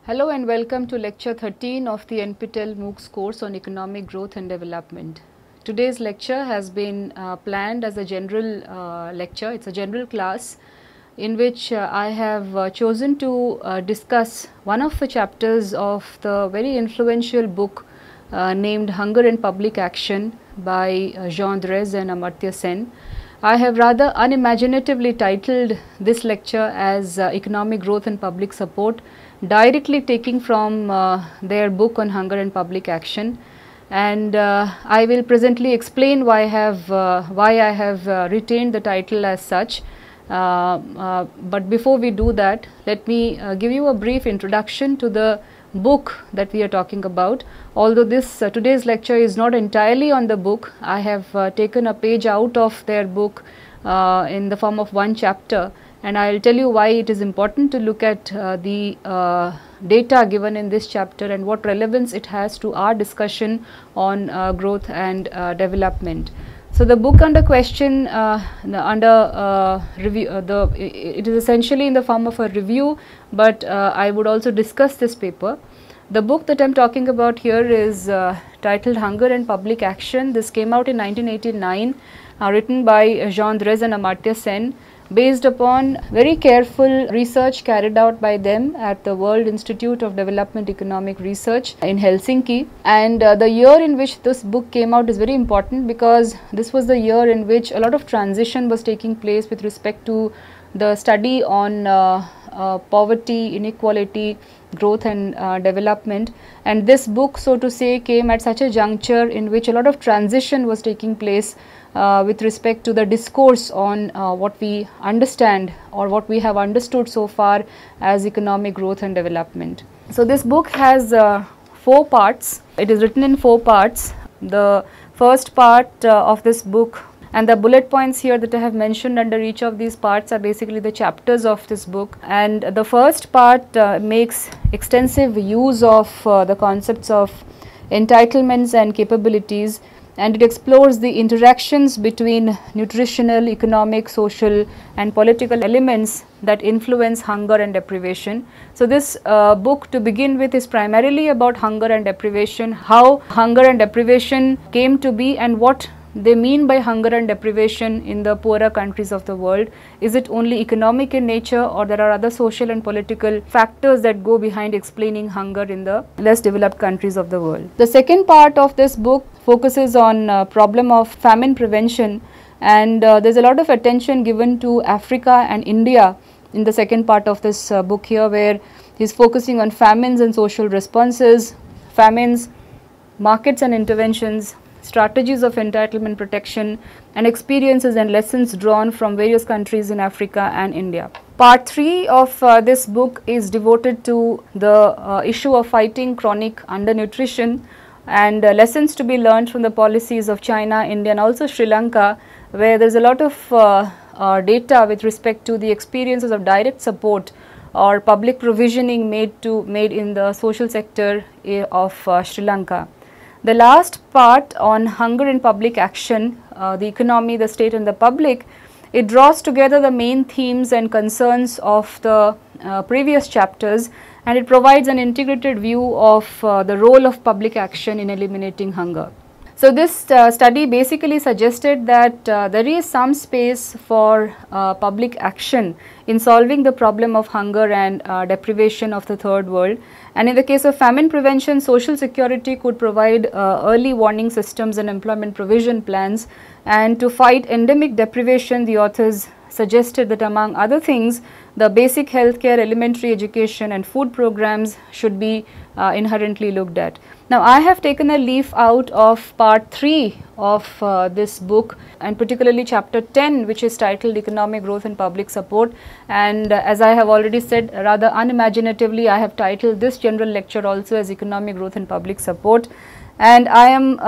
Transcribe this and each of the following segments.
Hello and welcome to lecture 13 of the NPTEL MOOCs course on economic growth and development. Today's lecture has been planned as a general lecture. It's a general class in which I have chosen to discuss one of the chapters of the very influential book named Hunger and Public Action by Jean Drèze and Amartya Sen. I have rather unimaginatively titled this lecture as Economic Growth and Public Support, directly taking from their book on hunger and public action, and I will presently explain why I have retained the title as such. But before we do that, let me give you a brief introduction to the book that we are talking about. Although this today's lecture is not entirely on the book, I have taken a page out of their book in the form of one chapter, and I will tell you why it is important to look at the data given in this chapter and what relevance it has to our discussion on growth and development. So the book under question, review, it is essentially in the form of a review, but I would also discuss this paper. The book that I am talking about here is titled Hunger and Public Action. This came out in 1989, written by Jean Drèze and Amartya Sen, based upon very careful research carried out by them at the World Institute of Development Economic Research in Helsinki. And the year in which this book came out is very important because this was the year in which a lot of transition was taking place with respect to the study on poverty, inequality, growth and development. And this book, so to say, came at such a juncture in which a lot of transition was taking place with respect to the discourse on what we understand or what we have understood so far as economic growth and development. So this book has 4 parts. It is written in 4 parts. The first part of this book, and the bullet points here that I have mentioned under each of these parts are basically the chapters of this book. And the first part makes extensive use of the concepts of entitlements and capabilities, and it explores the interactions between nutritional, economic, social and political elements that influence hunger and deprivation. So this book, to begin with, is primarily about hunger and deprivation, how hunger and deprivation came to be and what they mean by hunger and deprivation in the poorer countries of the world. Is it only economic in nature, or there are other social and political factors that go behind explaining hunger in the less developed countries of the world? The second part of this book focuses on problem of famine prevention, and there's a lot of attention given to Africa and India in the second part of this book here, where he's focusing on famines and social responses, famines, markets and interventions, strategies of entitlement protection, and experiences and lessons drawn from various countries in Africa and India. Part 3 of this book is devoted to the issue of fighting chronic undernutrition and lessons to be learned from the policies of China, India and also Sri Lanka, where there is a lot of data with respect to the experiences of direct support or public provisioning made in the social sector of Sri Lanka. The last part on hunger and public action, the economy, the state and the public, it draws together the main themes and concerns of the previous chapters, and it provides an integrated view of the role of public action in eliminating hunger. So this study basically suggested that there is some space for public action in solving the problem of hunger and deprivation of the third world. And in the case of famine prevention, social security could provide early warning systems and employment provision plans. And to fight endemic deprivation, the authors suggested that among other things, the basic healthcare, elementary education and food programs should be inherently looked at. Now I have taken a leaf out of part 3 of this book, and particularly chapter 10, which is titled Economic Growth and Public Support, and as I have already said, rather unimaginatively, I have titled this general lecture also as Economic Growth and Public Support. And I am,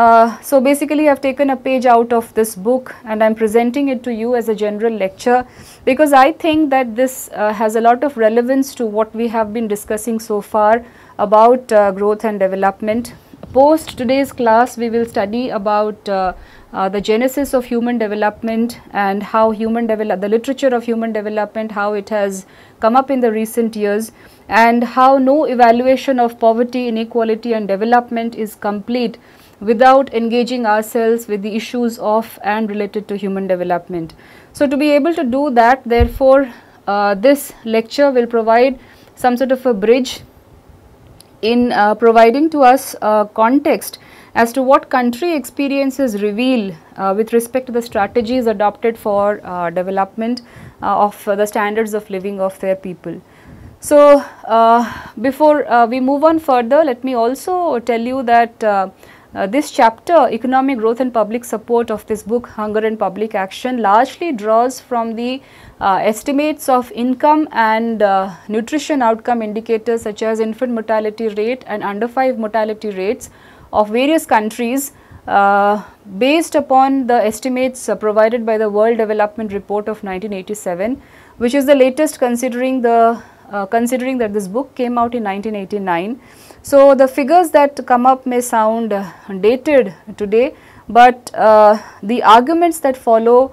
so basically I have taken a page out of this book and I am presenting it to you as a general lecture, because I think that this has a lot of relevance to what we have been discussing so far about growth and development. Post today's class, we will study about the genesis of human development and how the literature of human development, how it has come up in the recent years. and how no evaluation of poverty, inequality and development is complete without engaging ourselves with the issues of and related to human development. So, to be able to do that, therefore, this lecture will provide some sort of a bridge in providing to us context as to what country experiences reveal with respect to the strategies adopted for development of the standards of living of their people. So, before we move on further, let me also tell you that this chapter, Economic Growth and Public Support, of this book Hunger and Public Action, largely draws from the estimates of income and nutrition outcome indicators such as infant mortality rate and under 5 mortality rates of various countries based upon the estimates provided by the World Development Report of 1987, which is the latest considering that this book came out in 1989. So, the figures that come up may sound dated today, but the arguments that follow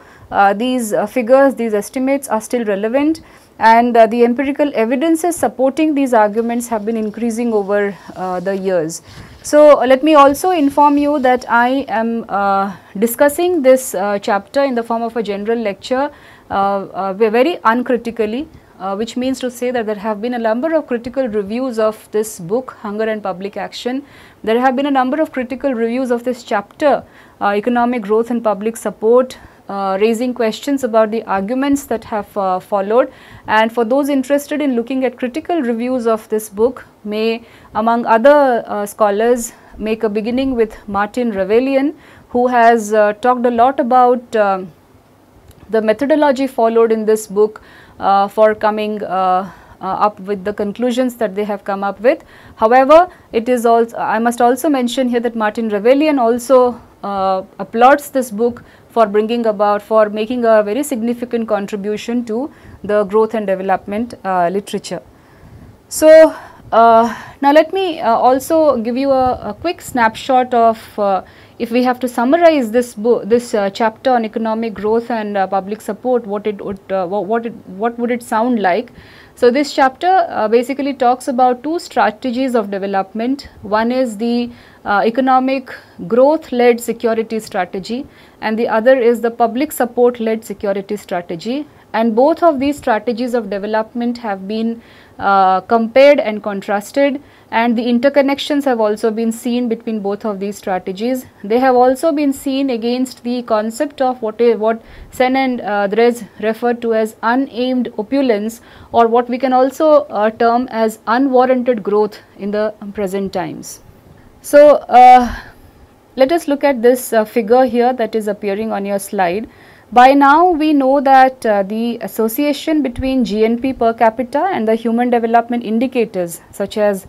these figures, these estimates are still relevant, and the empirical evidences supporting these arguments have been increasing over the years. So, let me also inform you that I am discussing this chapter in the form of a general lecture very uncritically. Which means to say that there have been a number of critical reviews of this book, Hunger and Public Action. There have been a number of critical reviews of this chapter, Economic Growth and Public Support, raising questions about the arguments that have followed. And for those interested in looking at critical reviews of this book, may among other scholars make a beginning with Martin Ravellian, who has talked a lot about the methodology followed in this book for coming up with the conclusions that they have come up with. However, it is also, I must also mention here that Martin Ravellian also applauds this book for making a very significant contribution to the growth and development literature. So, now let me also give you a quick snapshot of if we have to summarize this book, this chapter on economic growth and public support, what would it sound like? So, this chapter basically talks about two strategies of development. One is the economic growth led security strategy, and the other is the public support led security strategy, and both of these strategies of development have been compared and contrasted, and the interconnections have also been seen between both of these strategies. They have also been seen against the concept of what Sen and Drez referred to as unaimed opulence, or what we can also term as unwarranted growth in the present times. So, let us look at this figure here that is appearing on your slide. By now, we know that the association between GNP per capita and the human development indicators such as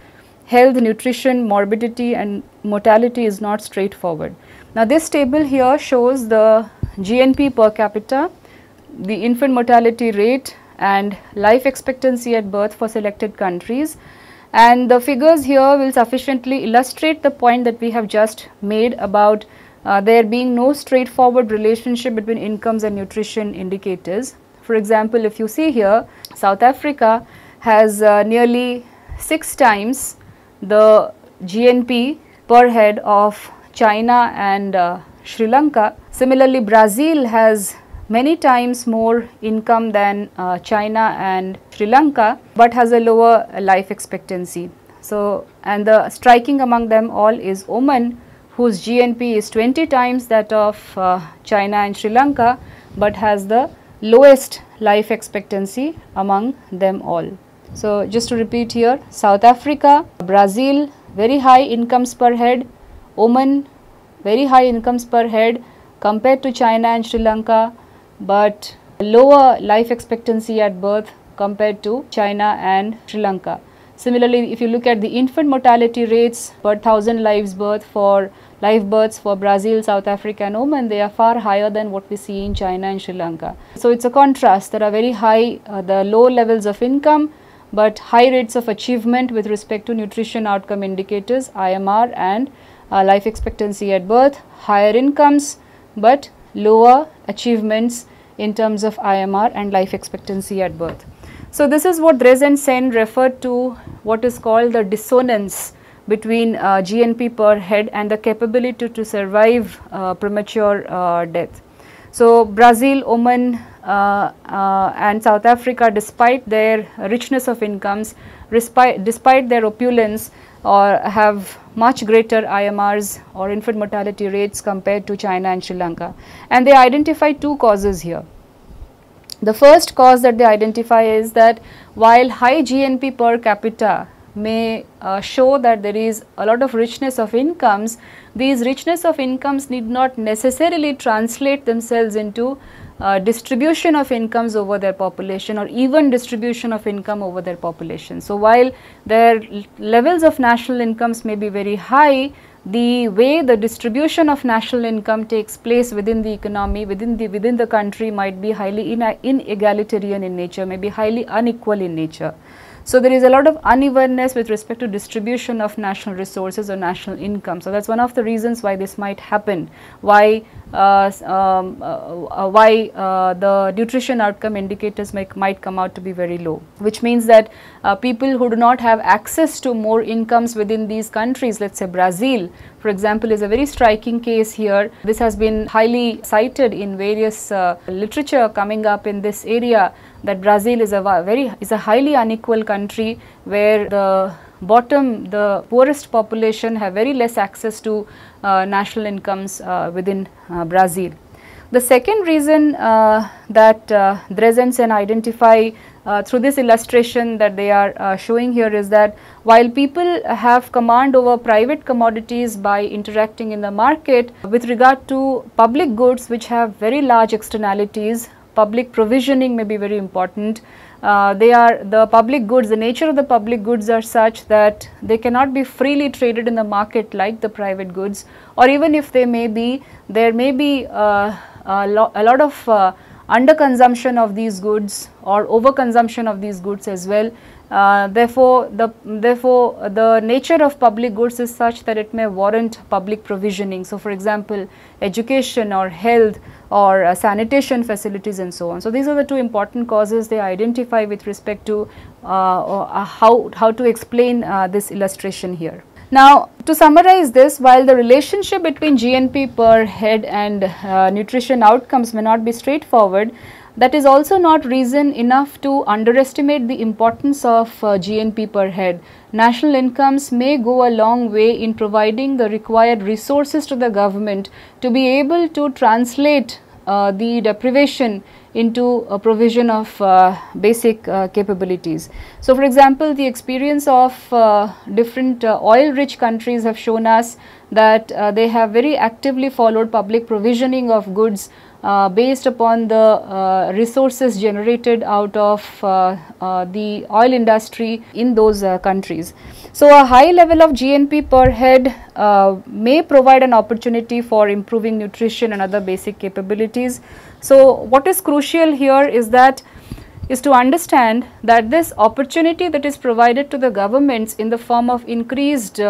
health, nutrition, morbidity and mortality is not straightforward. Now, this table here shows the GNP per capita, the infant mortality rate and life expectancy at birth for selected countries, and the figures here will sufficiently illustrate the point that we have just made about there being no straightforward relationship between incomes and nutrition indicators. For example, if you see here, South Africa has nearly 6 times the GNP per head of China and Sri Lanka. Similarly, Brazil has many times more income than China and Sri Lanka, but has a lower life expectancy. So, and the striking among them all is Oman, whose GNP is 20 times that of China and Sri Lanka, but has the lowest life expectancy among them all. So, just to repeat here, South Africa, Brazil, very high incomes per head, Oman, very high incomes per head compared to China and Sri Lanka, but lower life expectancy at birth compared to China and Sri Lanka. Similarly, if you look at the infant mortality rates per 1000 live births for Brazil, South Africa and Oman, they are far higher than what we see in China and Sri Lanka. So, it is a contrast. There are very high, the low levels of income, but high rates of achievement with respect to nutrition outcome indicators, IMR and life expectancy at birth, higher incomes, but lower achievements in terms of IMR and life expectancy at birth. So this is what Dress and Sen referred to, what is called the dissonance between GNP per head and the capability to survive premature death. So Brazil, Oman and South Africa, despite their richness of incomes, despite their opulence, or have much greater IMRs or infant mortality rates compared to China and Sri Lanka. And they identify two causes here. The first cause that they identify is that while high GNP per capita may show that there is a lot of richness of incomes, these richness of incomes need not necessarily translate themselves into distribution of incomes over their population or even distribution of income over their population. So while their levels of national incomes may be very high, the way the distribution of national income takes place within the economy, within the country, might be highly inegalitarian in nature, may be highly unequal in nature. So there is a lot of unevenness with respect to distribution of national resources or national income. So that's one of the reasons why this might happen, why the nutrition outcome indicators might come out to be very low, which means that people who do not have access to more incomes within these countries, let's say Brazil, for example, is a very striking case here. This has been highly cited in various literature coming up in this area, that Brazil is a highly unequal country where the poorest population have very less access to national incomes within Brazil. The second reason that Dress and Sen identify through this illustration that they are showing here is that while people have command over private commodities by interacting in the market, with regard to public goods which have very large externalities, public provisioning may be very important. The public goods, the nature of the public goods are such that they cannot be freely traded in the market like the private goods, or even if they may be, there may be a lot of underconsumption of these goods or overconsumption of these goods as well. Therefore, the nature of public goods is such that it may warrant public provisioning. So, for example, education or health or sanitation facilities and so on. So, these are the two important causes they identify with respect to how to explain this illustration here. Now, to summarize this, while the relationship between GNP per head and nutrition outcomes may not be straightforward, that is also not reason enough to underestimate the importance of GNP per head. National incomes may go a long way in providing the required resources to the government to be able to translate the deprivation into a provision of basic capabilities. So, for example, the experience of different oil-rich countries have shown us that they have very actively followed public provisioning of goods based upon the resources generated out of the oil industry in those countries. So, a high level of GNP per head may provide an opportunity for improving nutrition and other basic capabilities. So, what is crucial here is to understand that this opportunity that is provided to the governments in the form of increased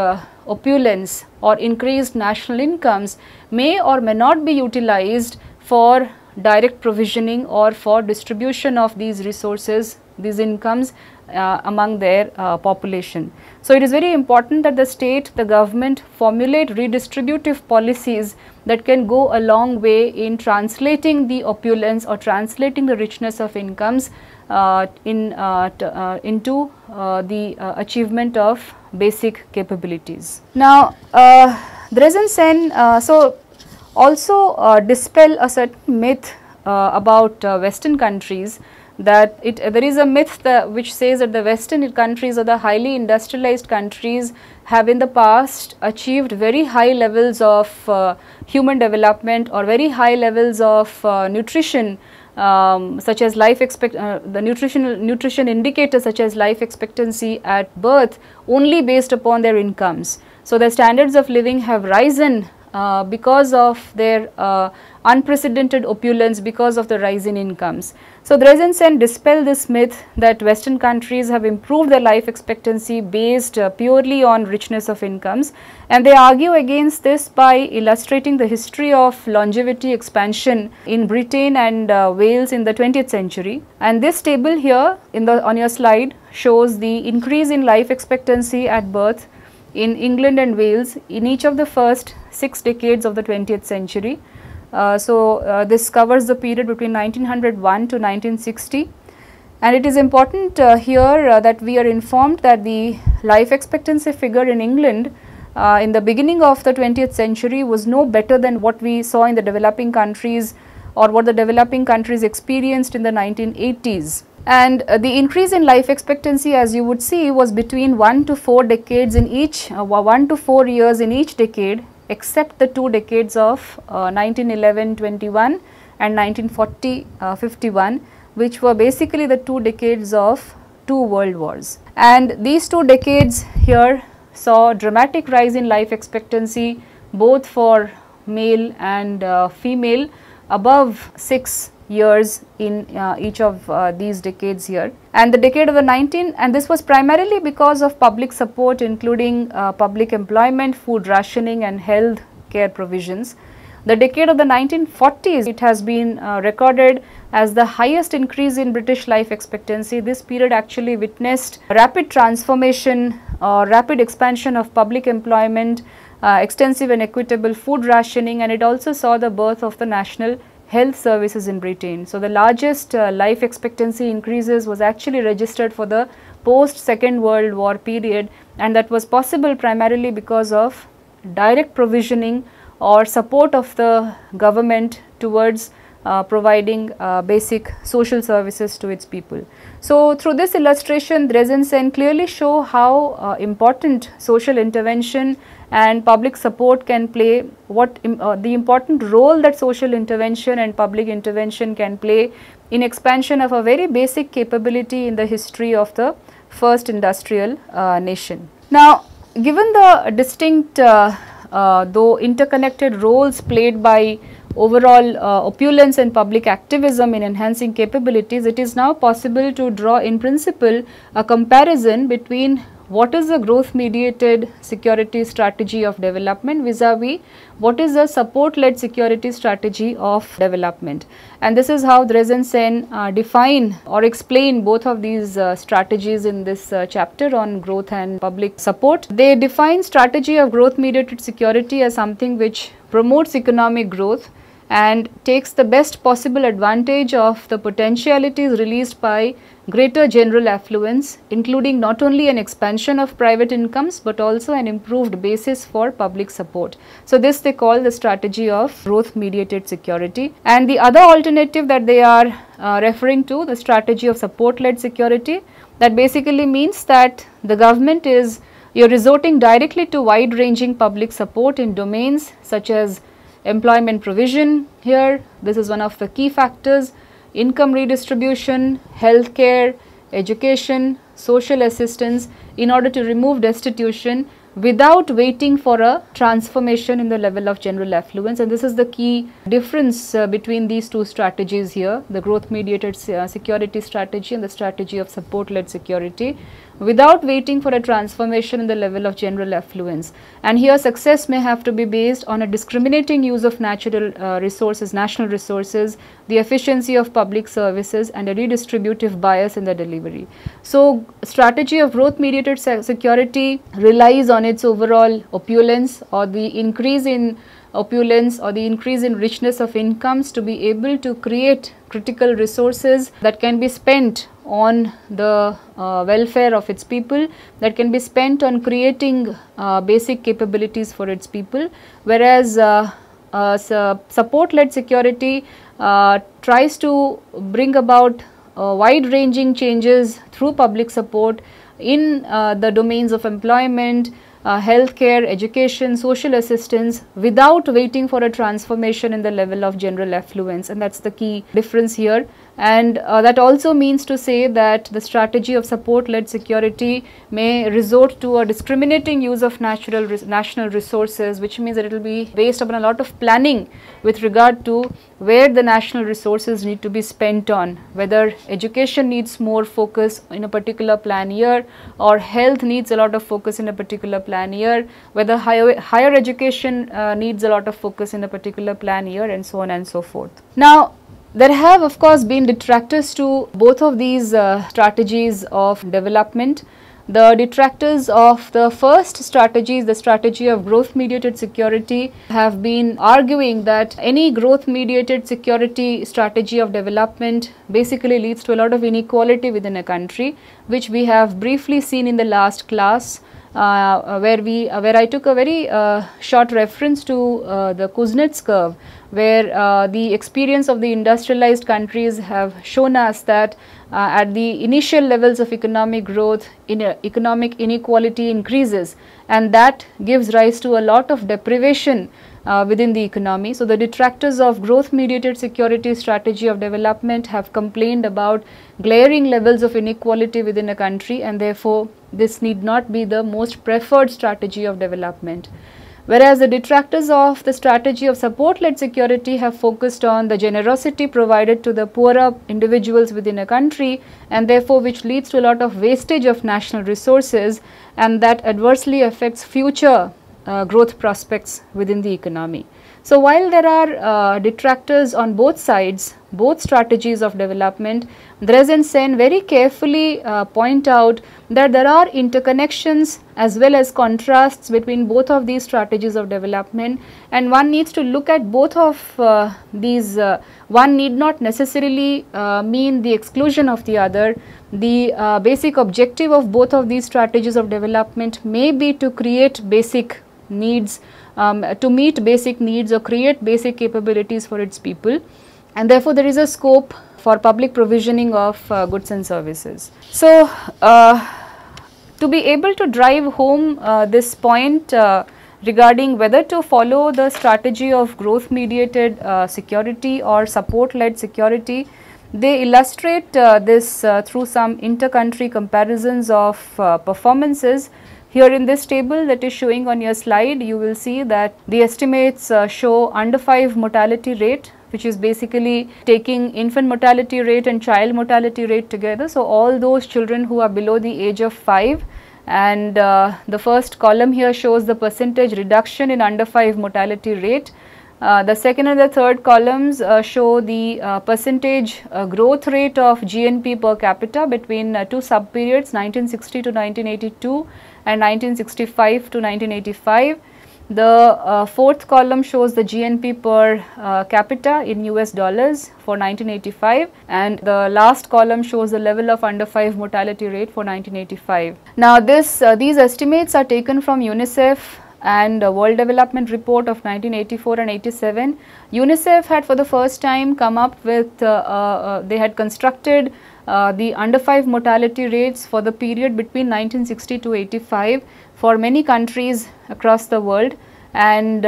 opulence or increased national incomes may or may not be utilized for direct provisioning or for distribution of these resources, these incomes among their population. So, it is very important that the state, the government formulate redistributive policies that can go a long way in translating the opulence or translating the richness of incomes into the achievement of basic capabilities. Now, Dress and Sen also dispel a certain myth about Western countries, that there is a myth which says that the Western countries or the highly industrialized countries have in the past achieved very high levels of human development or very high levels of nutrition, such as life the nutrition indicators such as life expectancy at birth only based upon their incomes. So, the standards of living have risen because of their unprecedented opulence, because of the rise in incomes. So Dreesen Sen dispelled this myth that Western countries have improved their life expectancy based purely on richness of incomes, and they argue against this by illustrating the history of longevity expansion in Britain and Wales in the 20th century. And this table here on your slide shows the increase in life expectancy at birth in England and Wales in each of the first 6 decades of the 20th century. This covers the period between 1901 to 1960, and it is important here that we are informed that the life expectancy figure in England in the beginning of the 20th century was no better than what we saw in the developing countries or what the developing countries experienced in the 1980s. And the increase in life expectancy, as you would see, was between 1 to 4 decades in each, 1 to 4 years in each decade, except the 2 decades of 1911-21 and 1940-51, which were basically the 2 decades of 2 world wars. And these 2 decades here saw dramatic rise in life expectancy both for male and female, above 6 years in each of these decades here. And the decade of the and this was primarily because of public support, including public employment, food rationing and health care provisions. The decade of the 1940s, it has been recorded as the highest increase in British life expectancy. This period actually witnessed rapid transformation, rapid expansion of public employment, extensive and equitable food rationing, and it also saw the birth of the National Health Services in Britain. So the largest life expectancy increases was actually registered for the post Second World War period, and that was possible primarily because of direct provisioning or support of the government towards providing basic social services to its people. So through this illustration, Dreesen Sen clearly show how important social intervention and public support can play, the important role that social intervention and public intervention can play in expansion of a very basic capability in the history of the first industrial nation. Now, given the distinct though interconnected roles played by overall opulence and public activism in enhancing capabilities, it is now possible to draw in principle a comparison between what is the growth mediated security strategy of development vis-a-vis what is the support led security strategy of development. And this is how Dreesen Sen define or explain both of these strategies in this chapter on growth and public support. They define strategy of growth mediated security as something which promotes economic growth and takes the best possible advantage of the potentialities released by greater general affluence, including not only an expansion of private incomes but also an improved basis for public support. So this they call the strategy of growth mediated security. And the other alternative that they are referring to, the strategy of support led security, that basically means that the government is, you're resorting directly to wide ranging public support in domains such as employment provision. Here this is one of the key factors, income redistribution, healthcare, education, social assistance, in order to remove destitution without waiting for a transformation in the level of general affluence. And this is the key difference between these two strategies here, the growth mediated security strategy and the strategy of support led security, without waiting for a transformation in the level of general affluence. And here success may have to be based on a discriminating use of natural resources, national resources, the efficiency of public services and a redistributive bias in the delivery. So strategy of growth mediated security relies on its overall opulence or the increase in opulence or the increase in richness of incomes to be able to create critical resources that can be spent on the welfare of its people, that can be spent on creating basic capabilities for its people, whereas support led security tries to bring about wide ranging changes through public support in the domains of employment, healthcare, education, social assistance, without waiting for a transformation in the level of general affluence. And that's the key difference here And that also means to say that the strategy of support-led security may resort to a discriminating use of national resources, which means that it will be based upon a lot of planning with regard to where the national resources need to be spent on, whether education needs more focus in a particular plan year, or health needs a lot of focus in a particular plan year, whether higher education needs a lot of focus in a particular plan year, and so on and so forth. Now, there have of course been detractors to both of these strategies of development. The detractors of the first strategy, the strategy of growth mediated security, have been arguing that any growth mediated security strategy of development basically leads to a lot of inequality within a country, which we have briefly seen in the last class, where I took a very short reference to the Kuznets curve, where the experience of the industrialized countries have shown us that at the initial levels of economic growth, economic inequality increases, and that gives rise to a lot of deprivation within the economy. So, the detractors of growth mediated security strategy of development have complained about glaring levels of inequality within a country, and therefore, this need not be the most preferred strategy of development. Whereas the detractors of the strategy of support-led security have focused on the generosity provided to the poorer individuals within a country, and therefore which leads to a lot of wastage of national resources, and that adversely affects future growth prospects within the economy. So, while there are detractors on both sides, both strategies of development, Dress and Sen very carefully point out that there are interconnections as well as contrasts between both of these strategies of development, and one needs to look at both of these. One need not necessarily mean the exclusion of the other. The basic objective of both of these strategies of development may be to create basic needs, to meet basic needs or create basic capabilities for its people, and therefore there is a scope for public provisioning of goods and services. So, to be able to drive home this point regarding whether to follow the strategy of growth mediated security or support led security, they illustrate this through some inter-country comparisons of performances. Here in this table that is showing on your slide, you will see that the estimates show under 5 mortality rate, which is basically taking infant mortality rate and child mortality rate together. So, all those children who are below the age of 5, and the first column here shows the percentage reduction in under 5 mortality rate. The second and the third columns show the percentage growth rate of GNP per capita between two sub periods, 1960 to 1982 and 1965 to 1985. The fourth column shows the GNP per capita in US dollars for 1985, and the last column shows the level of under 5 mortality rate for 1985. Now, these estimates are taken from UNICEF and World Development Report of 1984 and 87. UNICEF had for the first time come up with, they had constructed the under 5 mortality rates for the period between 1960 to 85 for many countries across the world. And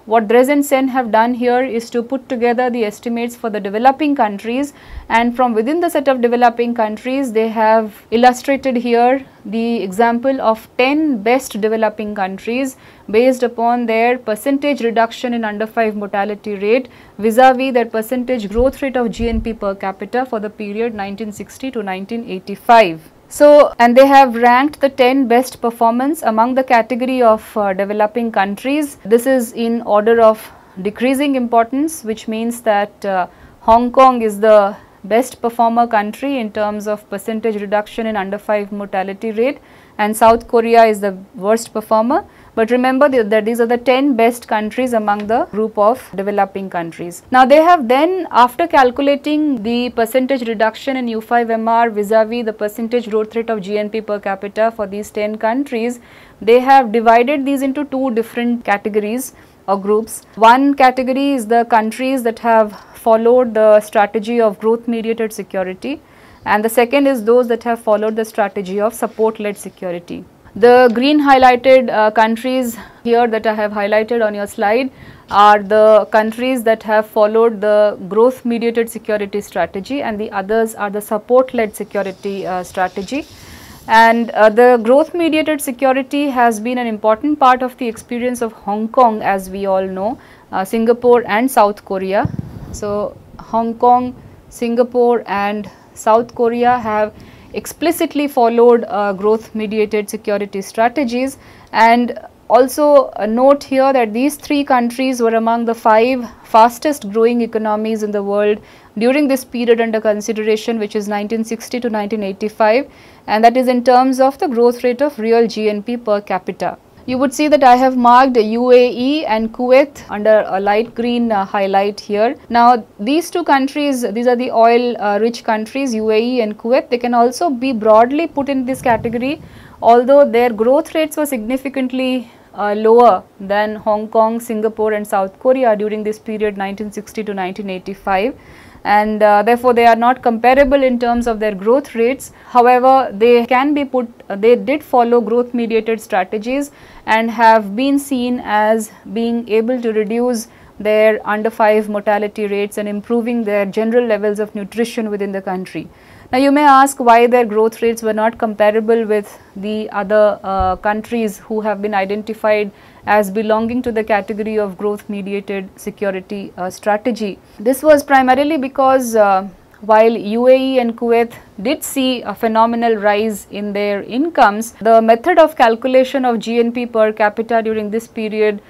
what Dress and Sen have done here is to put together the estimates for the developing countries, and from within the set of developing countries they have illustrated here the example of 10 best developing countries based upon their percentage reduction in under 5 mortality rate vis-a-vis their percentage growth rate of GNP per capita for the period 1960 to 1985. So, and they have ranked the 10 best performance among the category of developing countries. This is in order of decreasing importance, which means that Hong Kong is the best performer country in terms of percentage reduction in under 5 mortality rate, and South Korea is the worst performer. But remember that these are the 10 best countries among the group of developing countries. Now, they have then, after calculating the percentage reduction in U5MR vis-a-vis the percentage growth rate of GNP per capita for these 10 countries, they have divided these into two different categories or groups. One category is the countries that have followed the strategy of growth mediated security, and the second is those that have followed the strategy of support led security. The green highlighted countries here that I have highlighted on your slide are the countries that have followed the growth mediated security strategy, and the others are the support led security strategy. And the growth mediated security has been an important part of the experience of Hong Kong, as we all know, Singapore and South Korea. So, Hong Kong, Singapore and South Korea have explicitly followed growth mediated security strategies. And also note here that these three countries were among the 5 fastest growing economies in the world during this period under consideration, which is 1960 to 1985, and that is in terms of the growth rate of real GNP per capita. You would see that I have marked UAE and Kuwait under a light green highlight here. Now, these two countries, these are the oil rich countries, UAE and Kuwait. They can also be broadly put in this category, although their growth rates were significantly lower than Hong Kong, Singapore and South Korea during this period 1960 to 1985. And therefore, they are not comparable in terms of their growth rates. However, they can be put, they did follow growth mediated strategies and have been seen as being able to reduce their under 5 mortality rates and improving their general levels of nutrition within the country. Now, you may ask why their growth rates were not comparable with the other countries who have been identified as belonging to the category of growth mediated security strategy. This was primarily because while UAE and Kuwait did see a phenomenal rise in their incomes, the method of calculation of GNP per capita during this period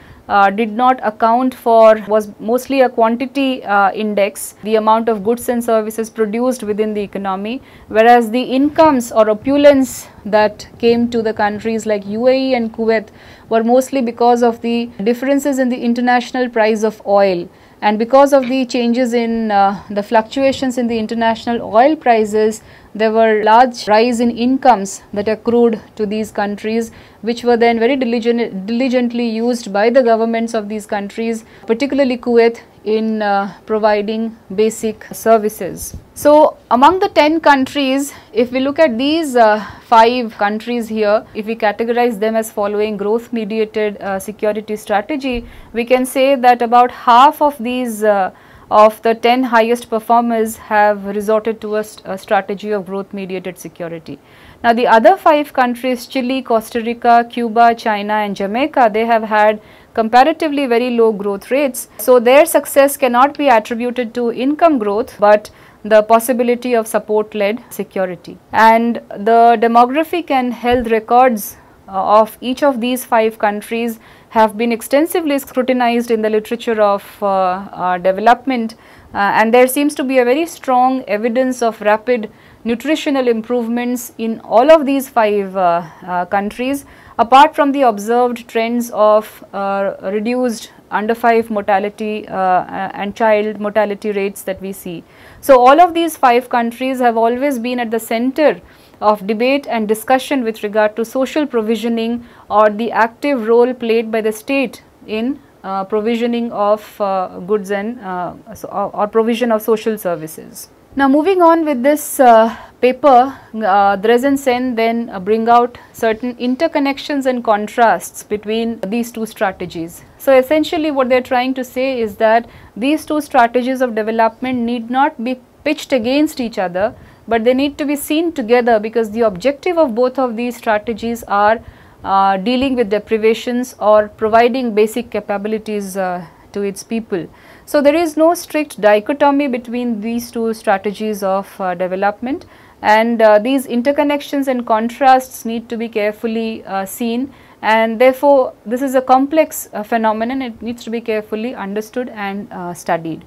did not account for, was mostly a quantity index, the amount of goods and services produced within the economy, whereas the incomes or opulence that came to the countries like UAE and Kuwait were mostly because of the differences in the international price of oil. And because of the changes in the fluctuations in the international oil prices, there were large rise in incomes that accrued to these countries, which were then very diligently used by the governments of these countries, particularly Kuwait, in providing basic services. So, among the 10 countries, if we look at these 5 countries here, if we categorize them as following growth mediated security strategy, we can say that about half of these of the 10 highest performers have resorted to a strategy of growth mediated security. Now, the other 5 countries, Chile, Costa Rica, Cuba, China and Jamaica, they have had comparatively very low growth rates. So, their success cannot be attributed to income growth, but the possibility of support led security. And the demographic and health records of each of these 5 countries have been extensively scrutinized in the literature of development, and there seems to be a very strong evidence of rapid nutritional improvements in all of these 5 countries, apart from the observed trends of reduced under 5 mortality and child mortality rates that we see. So, all of these 5 countries have always been at the center of debate and discussion with regard to social provisioning or the active role played by the state in provisioning of goods and or provision of social services. Now, moving on with this paper, Dress and Sen then bring out certain interconnections and contrasts between these 2 strategies. So, essentially what they are trying to say is that these 2 strategies of development need not be pitched against each other, but they need to be seen together, because the objective of both of these strategies are dealing with deprivations or providing basic capabilities to its people. So, there is no strict dichotomy between these 2 strategies of development, and these interconnections and contrasts need to be carefully seen, and therefore, this is a complex phenomenon. It needs to be carefully understood and studied.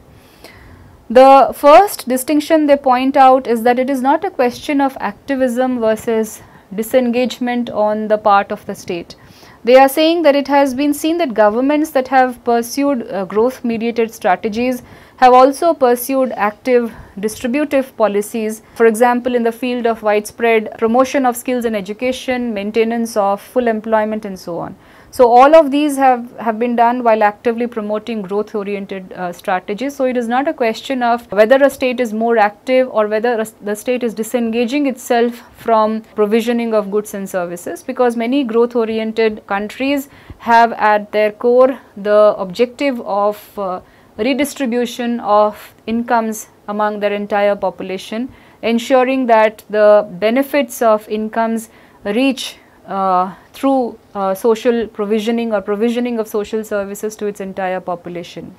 The first distinction they point out is that it is not a question of activism versus disengagement on the part of the state. They are saying that it has been seen that governments that have pursued growth mediated strategies have also pursued active distributive policies, for example, in the field of widespread promotion of skills and education, maintenance of full employment and so on. So, all of these have been done while actively promoting growth oriented strategies. So, it is not a question of whether a state is more active or whether the state is disengaging itself from provisioning of goods and services, because many growth oriented countries have at their core the objective of redistribution of incomes among their entire population, ensuring that the benefits of incomes reach through social provisioning or provisioning of social services to its entire population.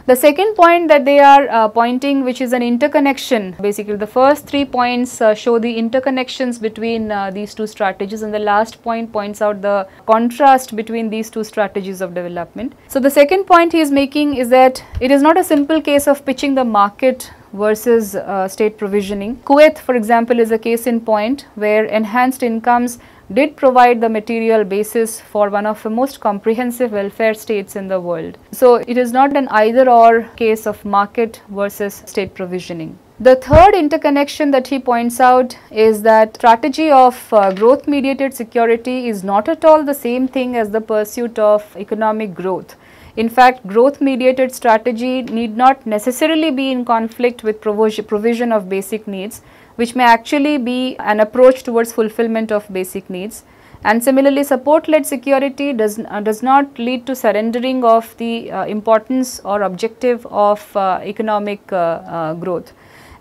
The second point that they are pointing, which is an interconnection, basically the first 3 points show the interconnections between these two strategies, and the last point points out the contrast between these two strategies of development. So, the second point he is making is that it is not a simple case of pitching the market versus state provisioning. Kuwait, for example, is a case in point where enhanced incomes did provide the material basis for one of the most comprehensive welfare states in the world. So, it is not an either or case of market versus state provisioning. The third interconnection that he points out is that strategy of growth mediated security is not at all the same thing as the pursuit of economic growth. In fact, growth mediated strategy need not necessarily be in conflict with provision of basic needs, which may actually be an approach towards fulfillment of basic needs. And similarly, support led security does not lead to surrendering of the importance or objective of economic growth.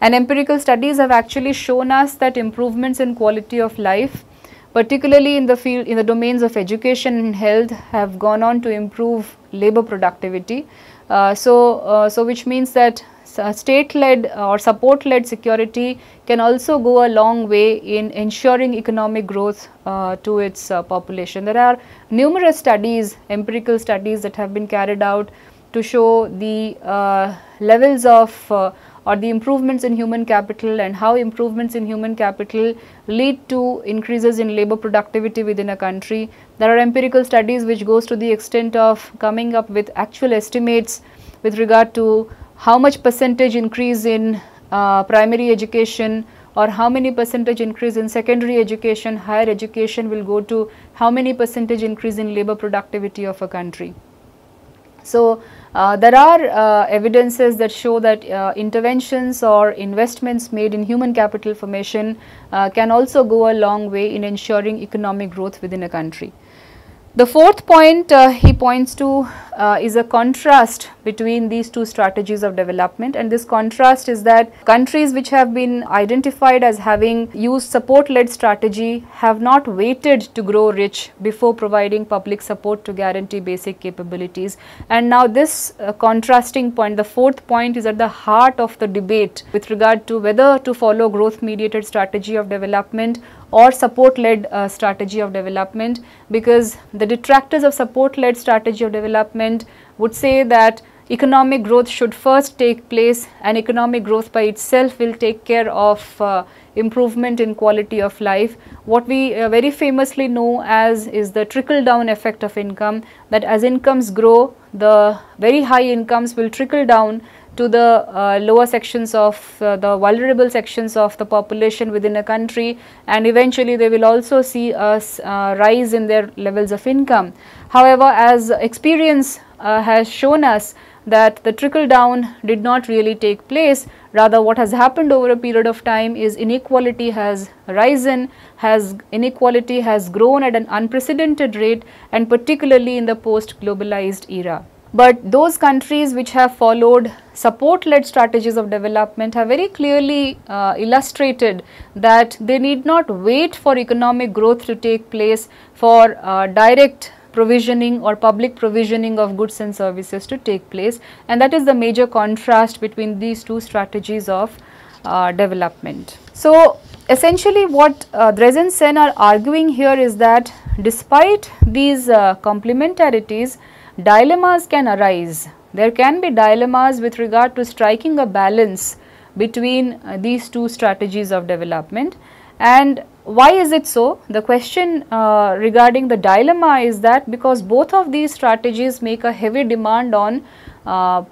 And empirical studies have actually shown us that improvements in quality of life, particularly in the domains of education and health, have gone on to improve labor productivity. So which means that state-led or support-led security can also go a long way in ensuring economic growth to its population. There are numerous studies, empirical studies that have been carried out to show the levels of or the improvements in human capital and how improvements in human capital lead to increases in labor productivity within a country. There are empirical studies which goes to the extent of coming up with actual estimates with regard to how much percentage increase in primary education or how many percentage increase in secondary education, higher education will go to how many percentage increase in labor productivity of a country. So, there are evidences that show that interventions or investments made in human capital formation can also go a long way in ensuring economic growth within a country. The fourth point he points to is a contrast between these two strategies of development, and this contrast is that countries which have been identified as having used support-led strategy have not waited to grow rich before providing public support to guarantee basic capabilities. And now this contrasting point, the fourth point, is at the heart of the debate with regard to whether to follow growth-mediated strategy of development or support-led strategy of development, because the detractors of support-led strategy of development would say that economic growth should first take place, and economic growth by itself will take care of improvement in quality of life. What we very famously know as is the trickle down effect of income, that as incomes grow, the very high incomes will trickle down to the lower sections of the vulnerable sections of the population within a country, and eventually they will also see a rise in their levels of income. However, as experience has shown us that the trickle down did not really take place, rather what has happened over a period of time is inequality has risen, inequality has grown at an unprecedented rate, and particularly in the post globalized era. But those countries which have followed support-led strategies of development have very clearly illustrated that they need not wait for economic growth to take place for direct provisioning or public provisioning of goods and services to take place, and that is the major contrast between these two strategies of development. So, essentially what Drees Sen are arguing here is that despite these complementarities, dilemmas can arise. There can be dilemmas with regard to striking a balance between these two strategies of development. And why is it so? The question regarding the dilemma is that because both of these strategies make a heavy demand on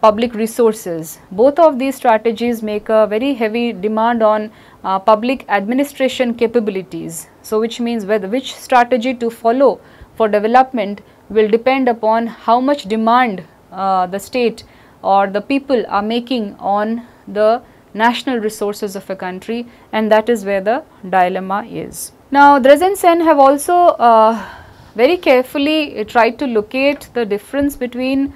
public resources. Both of these strategies make a very heavy demand on public administration capabilities. So, which means which strategy to follow for development will depend upon how much demand the state or the people are making on the national resources of a country, and that is where the dilemma is. Now, Dreesen have also very carefully tried to locate the difference between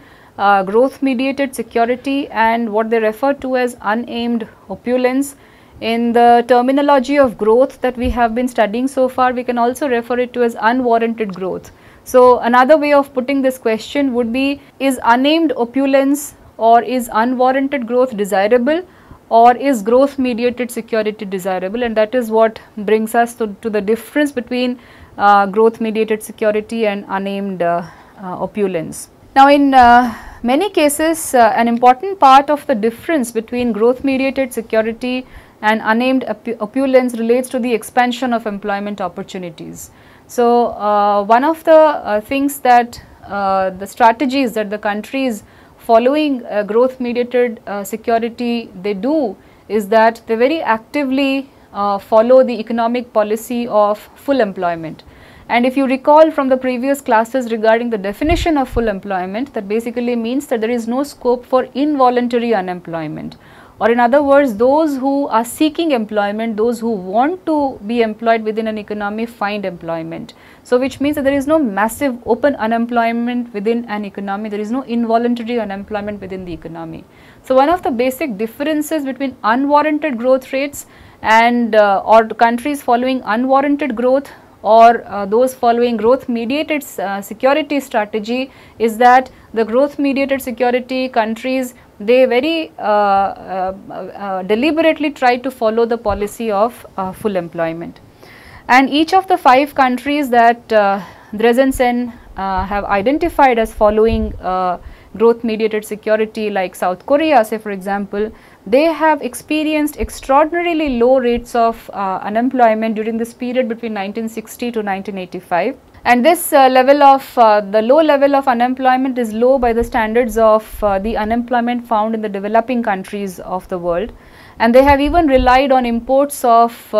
growth mediated security and what they refer to as unaimed opulence. In the terminology of growth that we have been studying so far, we can also refer it to as unwarranted growth. So, another way of putting this question would be, is unaimed opulence or is unwarranted growth desirable, or is growth mediated security desirable? And that is what brings us to the difference between growth mediated security and unaimed opulence. Now, in many cases, an important part of the difference between growth mediated security and unaimed opulence relates to the expansion of employment opportunities. So, one of the things that the strategies that the countries following growth mediated security they do is that they very actively follow the economic policy of full employment. And if you recall from the previous classes regarding the definition of full employment, that basically means that there is no scope for involuntary unemployment, or in other words, those who are seeking employment, those who want to be employed within an economy find employment. So, which means that there is no massive open unemployment within an economy, there is no involuntary unemployment within the economy. So, one of the basic differences between unwarranted growth rates and or countries following unwarranted growth or those following growth mediated security strategy is that the growth mediated security countries, they very deliberately try to follow the policy of full employment. And each of the 5 countries that Dreesen have identified as following growth mediated security, like South Korea say for example, they have experienced extraordinarily low rates of unemployment during this period between 1960 to 1985. And this level of the low level of unemployment is low by the standards of the unemployment found in the developing countries of the world, and they have even relied on imports of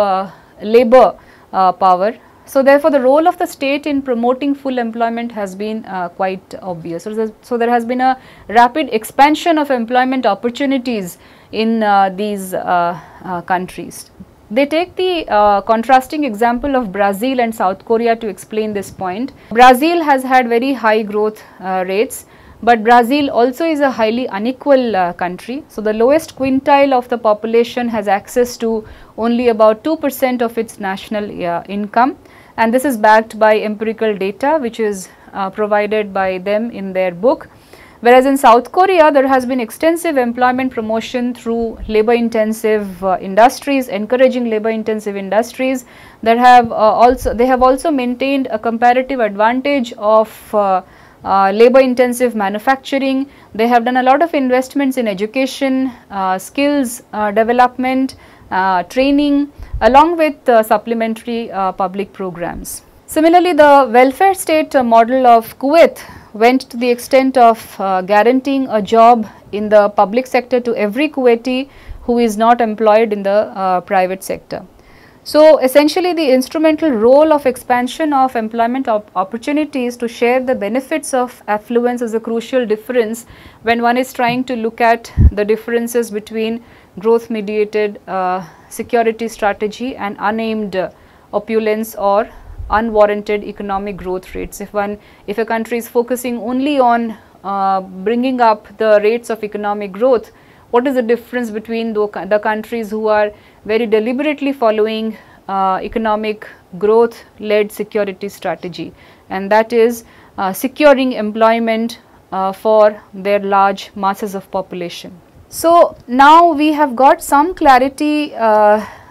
labor power. So, therefore, the role of the state in promoting full employment has been quite obvious. So, there has been a rapid expansion of employment opportunities in these countries. They take the contrasting example of Brazil and South Korea to explain this point. Brazil has had very high growth rates, but Brazil also is a highly unequal country. So, the lowest quintile of the population has access to only about 2% of its national income, and this is backed by empirical data which is provided by them in their book. Whereas in South Korea, there has been extensive employment promotion through labor intensive industries, encouraging labor intensive industries that have also maintained a comparative advantage of labor intensive manufacturing. They have done a lot of investments in education, skills development, training, along with supplementary public programs. Similarly, the welfare state model of Kuwait went to the extent of guaranteeing a job in the public sector to every Kuwaiti who is not employed in the private sector. So, essentially the instrumental role of expansion of employment opportunities to share the benefits of affluence is a crucial difference when one is trying to look at the differences between growth mediated security strategy and unaimed opulence or unwarranted economic growth rates. If a country is focusing only on bringing up the rates of economic growth, what is the difference between the countries who are very deliberately following economic growth led security strategy, and that is securing employment for their large masses of population. So, now we have got some clarity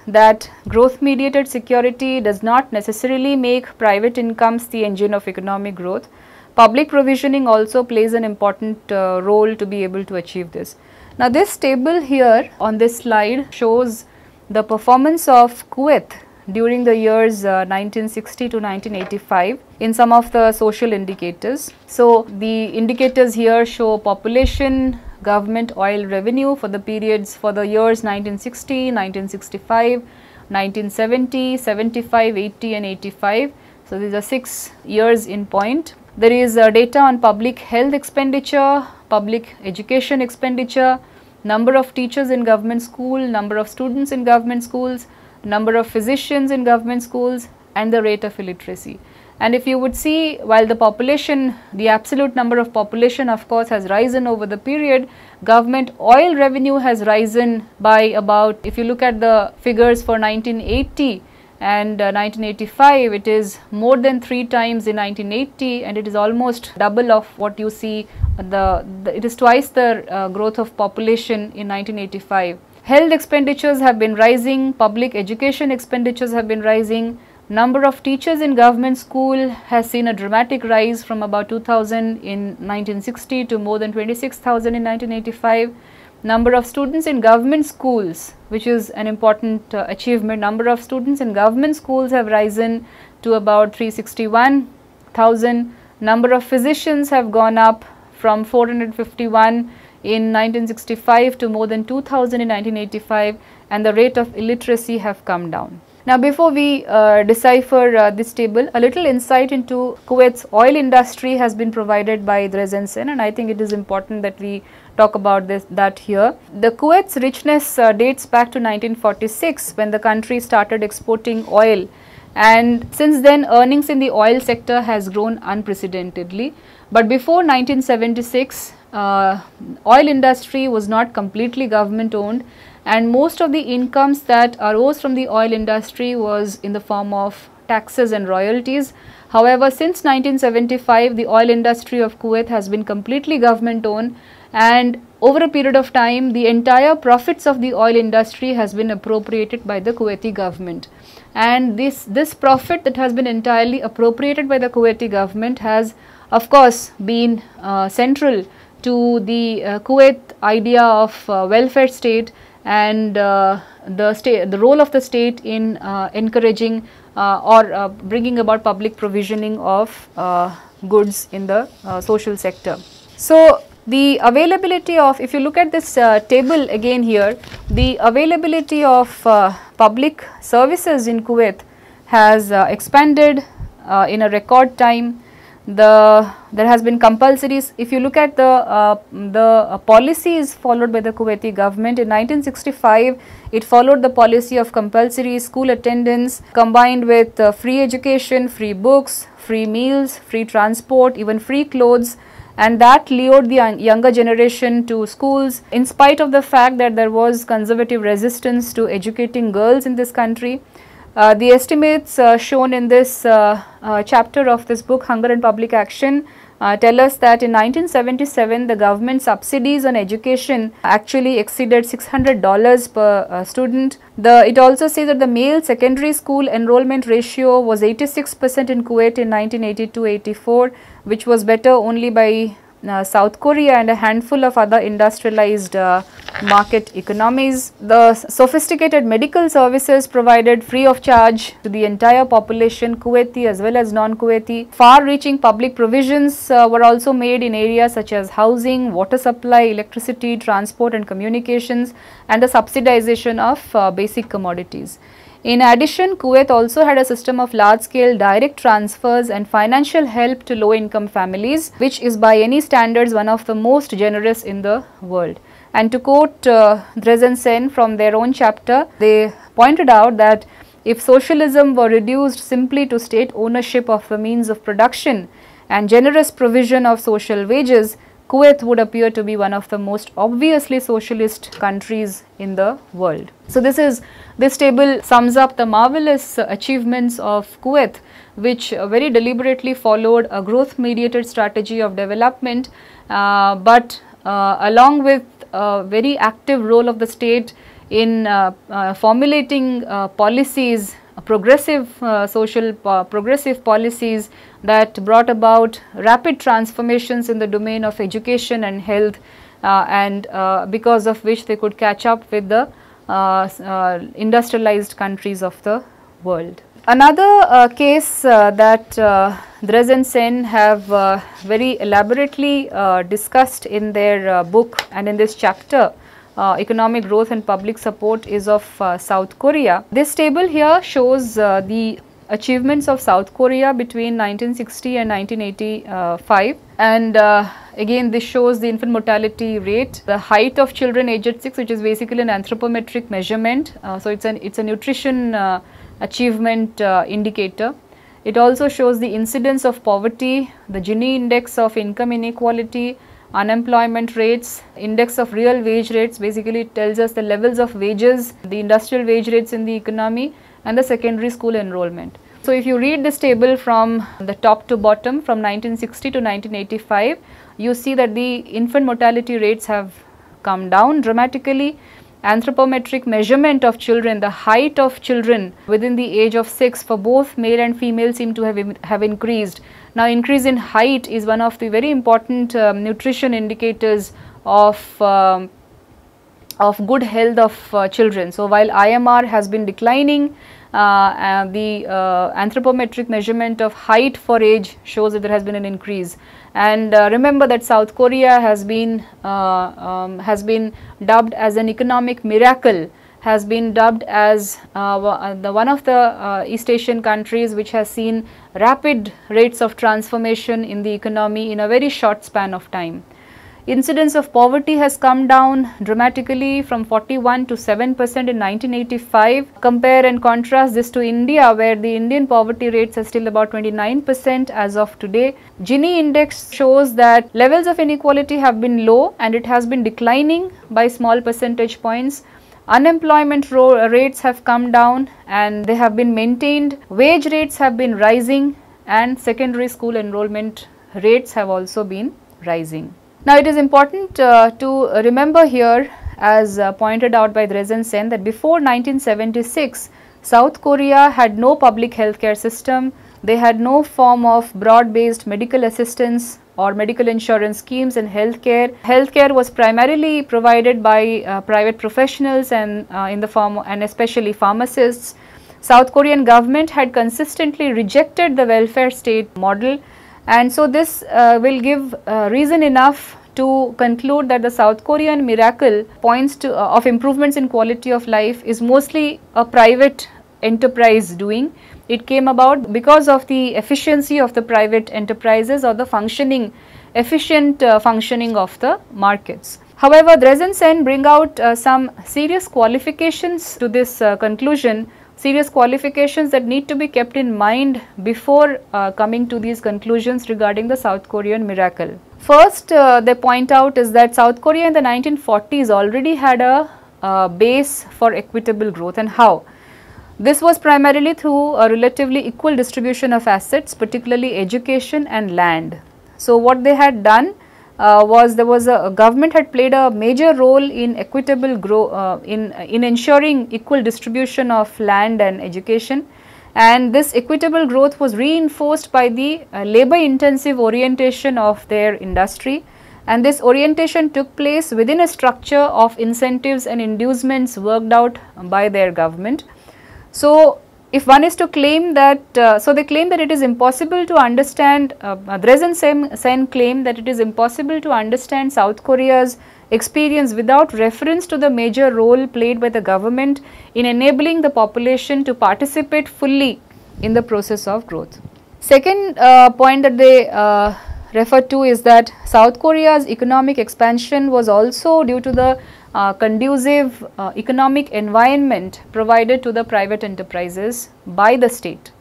that growth mediated security does not necessarily make private incomes the engine of economic growth. Public provisioning also plays an important role to be able to achieve this. Now, this table here on this slide shows the performance of Kuwait during the years 1960 to 1985 in some of the social indicators. So the indicators here show population, government oil revenue for the periods for the years 1960, 1965, 1970, 75, 80 and 85. So these are 6 years in point. There is data on public health expenditure, public education expenditure, number of teachers in government school, number of students in government schools, number of physicians in government schools, and the rate of illiteracy. And if you would see, while the population, the absolute number of population of course has risen over the period, government oil revenue has risen by about, if you look at the figures for 1980 and 1985, it is more than 3 times in 1980, and it is almost double of what you see, it is twice the growth of population in 1985. Health expenditures have been rising, public education expenditures have been rising, number of teachers in government school has seen a dramatic rise from about 2000 in 1960 to more than 26,000 in 1985. Number of students in government schools, which is an important achievement, number of students in government schools have risen to about 361,000. Number of physicians have gone up from 451 in 1965 to more than 2000 in 1985, and the rate of illiteracy have come down. Now, before we decipher this table, a little insight into Kuwait's oil industry has been provided by Drezen Sen, and I think it is important that we talk about that here. The Kuwait's richness dates back to 1946, when the country started exporting oil, and since then earnings in the oil sector has grown unprecedentedly. But before 1976, oil industry was not completely government owned, and most of the incomes that arose from the oil industry was in the form of taxes and royalties. However, since 1975, the oil industry of Kuwait has been completely government owned, and over a period of time, the entire profits of the oil industry has been appropriated by the Kuwaiti government. And this profit that has been entirely appropriated by the Kuwaiti government has of course been central to the Kuwait idea of welfare state, and the role of the state in encouraging or bringing about public provisioning of goods in the social sector. So the availability of, if you look at this table again here, the availability of public services in Kuwait has expanded in a record time. There has been compulsories. If you look at the policies followed by the Kuwaiti government in 1965, it followed the policy of compulsory school attendance combined with free education, free books, free meals, free transport, even free clothes, and that lured the younger generation to schools in spite of the fact that there was conservative resistance to educating girls in this country. The estimates shown in this chapter of this book, Hunger and Public Action, tell us that in 1977 the government subsidies on education actually exceeded $600 per student. It also says that the male secondary school enrollment ratio was 86% in Kuwait in 1982-84, which was better only by South Korea and a handful of other industrialized market economies. The sophisticated medical services provided free of charge to the entire population, Kuwaiti as well as non-Kuwaiti. Far-reaching public provisions were also made in areas such as housing, water supply, electricity, transport and communications, and the subsidization of basic commodities. In addition, Kuwait also had a system of large-scale direct transfers and financial help to low-income families, which is by any standards one of the most generous in the world. And to quote Drezen Sen from their own chapter, they pointed out that if socialism were reduced simply to state ownership of the means of production and generous provision of social wages, Kuwait would appear to be one of the most obviously socialist countries in the world. So this table sums up the marvelous achievements of Kuwait, which very deliberately followed a growth mediated strategy of development, but along with a very active role of the state in formulating policies, progressive progressive policies that brought about rapid transformations in the domain of education and health, and because of which they could catch up with the industrialized countries of the world. Another case that Dress and Sen have very elaborately discussed in their book and in this chapter, economic growth and public support, is of South Korea. This table here shows the achievements of South Korea between 1960 and 1985, and again this shows the infant mortality rate, the height of children aged 6, which is basically an anthropometric measurement. So it's a nutrition achievement indicator. It also shows the incidence of poverty, the Gini index of income inequality, unemployment rates, index of real wage rates. Basically it tells us the levels of wages, the industrial wage rates in the economy, and the secondary school enrollment. So if you read this table from the top to bottom from 1960 to 1985, you see that the infant mortality rates have come down dramatically. Anthropometric measurement of children, the height of children within the age of 6 for both male and female seem to have increased. Now increase in height is one of the very important nutrition indicators of good health of children. So while IMR has been declining, the anthropometric measurement of height for age shows that there has been an increase. And remember that South Korea has been dubbed as an economic miracle, has been dubbed as one of the East Asian countries which has seen rapid rates of transformation in the economy in a very short span of time. Incidence of poverty has come down dramatically from 41 to 7% in 1985. Compare and contrast this to India, where the Indian poverty rates are still about 29% as of today. Gini index shows that levels of inequality have been low and it has been declining by small percentage points. Unemployment rates have come down and they have been maintained. Wage rates have been rising and secondary school enrollment rates have also been rising. Now it is important to remember here, as pointed out by Dress and Sen, that before 1976 South Korea had no public healthcare system, they had no form of broad based medical assistance or medical insurance schemes in healthcare. Healthcare was primarily provided by private professionals and in the form, and especially pharmacists. South Korean government had consistently rejected the welfare state model. And so this will give reason enough to conclude that the South Korean miracle points to of improvements in quality of life is mostly a private enterprise doing. It came about because of the efficiency of the private enterprises or the efficient functioning of the markets. However, Dress and Sen bring out some serious qualifications to this conclusion, serious qualifications that need to be kept in mind before coming to these conclusions regarding the South Korean miracle. First, they point out is that South Korea in the 1940s already had a base for equitable growth. And how? This was primarily through a relatively equal distribution of assets, particularly education and land. So what they had done was government had played a major role in equitable growth, in ensuring equal distribution of land and education, and this equitable growth was reinforced by the labor intensive orientation of their industry, and this orientation took place within a structure of incentives and inducements worked out by their government. So if one is to claim that, so they claim that it is impossible to understand, Dress and Sen claim that it is impossible to understand South Korea's experience without reference to the major role played by the government in enabling the population to participate fully in the process of growth. Second point that they refer to is that South Korea's economic expansion was also due to the conducive economic environment provided to the private enterprises by the state.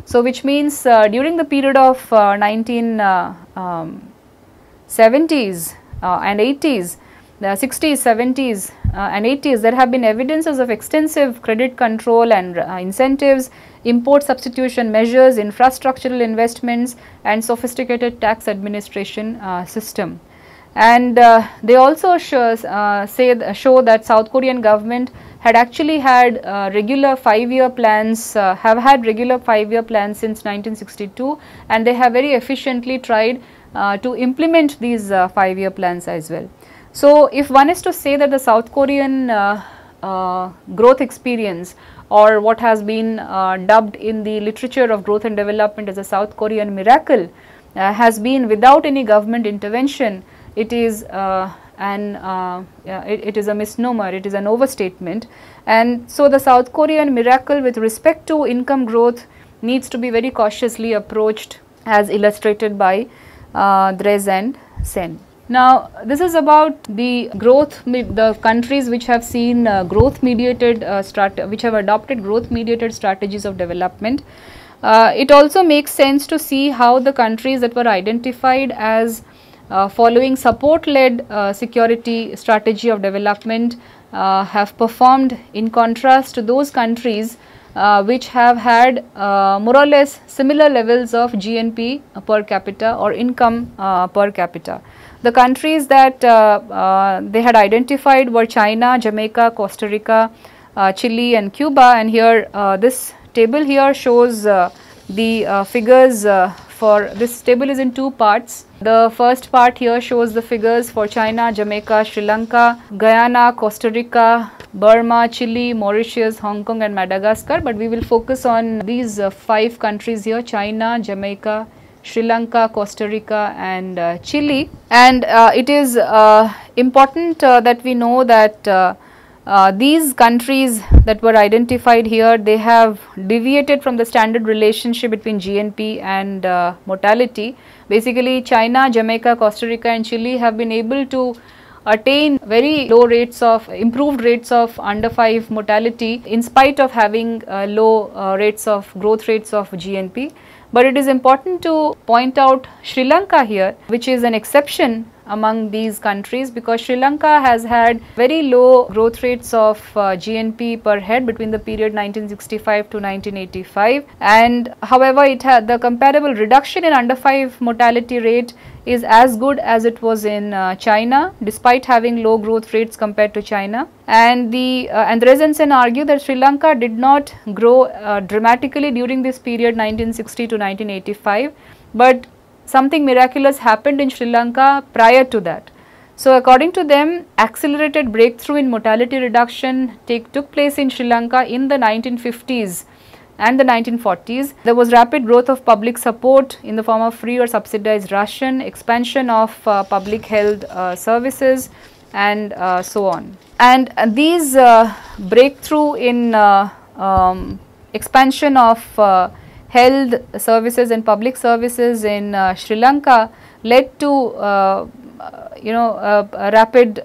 So which means during the period of 1970s and 80s, the 60s, 70s and 80s, there have been evidences of extensive credit control and incentives, import substitution measures, infrastructural investments and sophisticated tax administration system. And they also show that South Korean government had actually had regular 5-year plans, have had regular 5-year plans since 1962, and they have very efficiently tried to implement these 5-year plans as well. So if one is to say that the South Korean growth experience or what has been dubbed in the literature of growth and development as a South Korean miracle, has been without any government intervention, it is it is a misnomer, it is an overstatement. And so the South Korean miracle with respect to income growth needs to be very cautiously approached, as illustrated by Dress and Sen. Now, this is about the growth, the countries which have seen growth mediated which have adopted growth mediated strategies of development. It also makes sense to see how the countries that were identified as following support led security strategy of development have performed in contrast to those countries which have had more or less similar levels of GNP per capita or income per capita. The countries that they had identified were China, Jamaica, Costa Rica, Chile and Cuba, and here this table here shows the figures for this table is in two parts. The first part here shows the figures for China, Jamaica, Sri Lanka, Guyana, Costa Rica, Burma, Chile, Mauritius, Hong Kong and Madagascar, but we will focus on these 5 countries here: China, Jamaica, Sri Lanka, Costa Rica and Chile. And it is important that we know that these countries that were identified here, they have deviated from the standard relationship between GNP and mortality. Basically, China, Jamaica, Costa Rica and Chile have been able to attain very low rates of improved rates of under 5 mortality in spite of having low rates of growth rates of GNP. But it is important to point out Sri Lanka here, which is an exception among these countries, because Sri Lanka has had very low growth rates of GNP per head between the period 1965 to 1985, and however it had the comparable reduction in under 5 mortality rate is as good as it was in China, despite having low growth rates compared to China. And the Andres and Sen argue that Sri Lanka did not grow dramatically during this period 1960 to 1985, but something miraculous happened in Sri Lanka prior to that. So, according to them, accelerated breakthrough in mortality reduction took place in Sri Lanka in the 1950s and the 1940s. There was rapid growth of public support in the form of free or subsidized ration, expansion of public health services and so on. And these breakthrough in expansion of health services and public services in Sri Lanka led to a rapid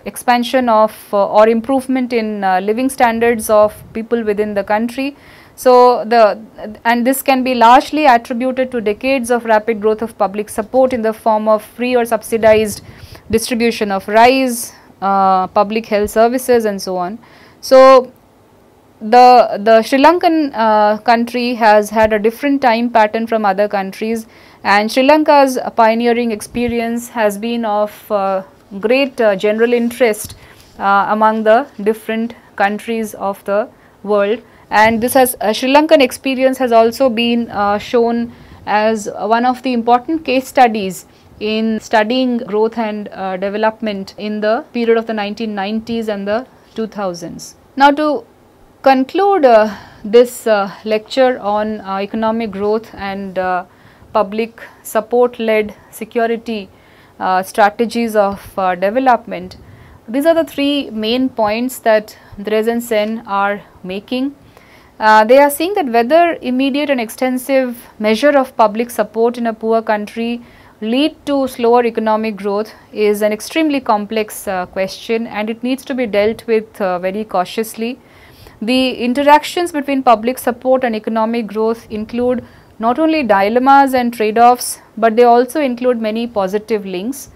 expansion of or improvement in living standards of people within the country. So, and this can be largely attributed to decades of rapid growth of public support in the form of free or subsidized distribution of rice, public health services and so on. So, the Sri Lankan country has had a different time pattern from other countries, and Sri Lanka's pioneering experience has been of great general interest among the different countries of the world. And this has Sri Lankan experience has also been shown as one of the important case studies in studying growth and development in the period of the 1990s and the 2000s. Now, to conclude this lecture on economic growth and public support led security strategies of development, these are the 3 main points that Dress and Sen are making. They are saying that whether immediate and extensive measure of public support in a poor country lead to slower economic growth is an extremely complex question, and it needs to be dealt with very cautiously. The interactions between public support and economic growth include not only dilemmas and trade-offs, but they also include many positive links.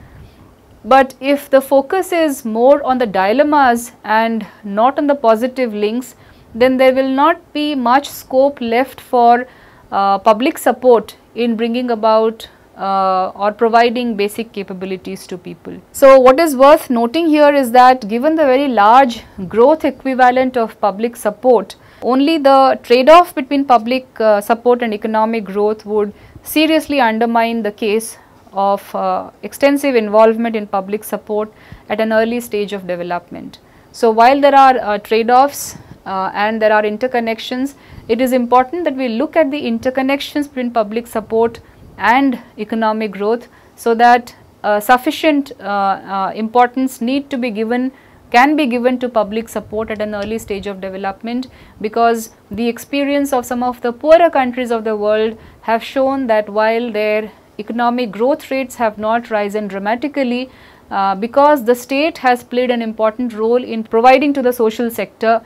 But if the focus is more on the dilemmas and not on the positive links, then there will not be much scope left for public support in bringing about or providing basic capabilities to people. So, what is worth noting here is that given the very large growth equivalent of public support, only the trade-off between public support and economic growth would seriously undermine the case of extensive involvement in public support at an early stage of development. So, while there are trade-offs and there are interconnections. It is important that we look at the interconnections between public support and economic growth, so that sufficient importance need to be given, can be given to public support at an early stage of development, because the experience of some of the poorer countries of the world have shown that while their economic growth rates have not risen dramatically, because the state has played an important role in providing to the social sector,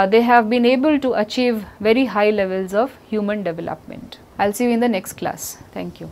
they have been able to achieve very high levels of human development. I will see you in the next class. Thank you.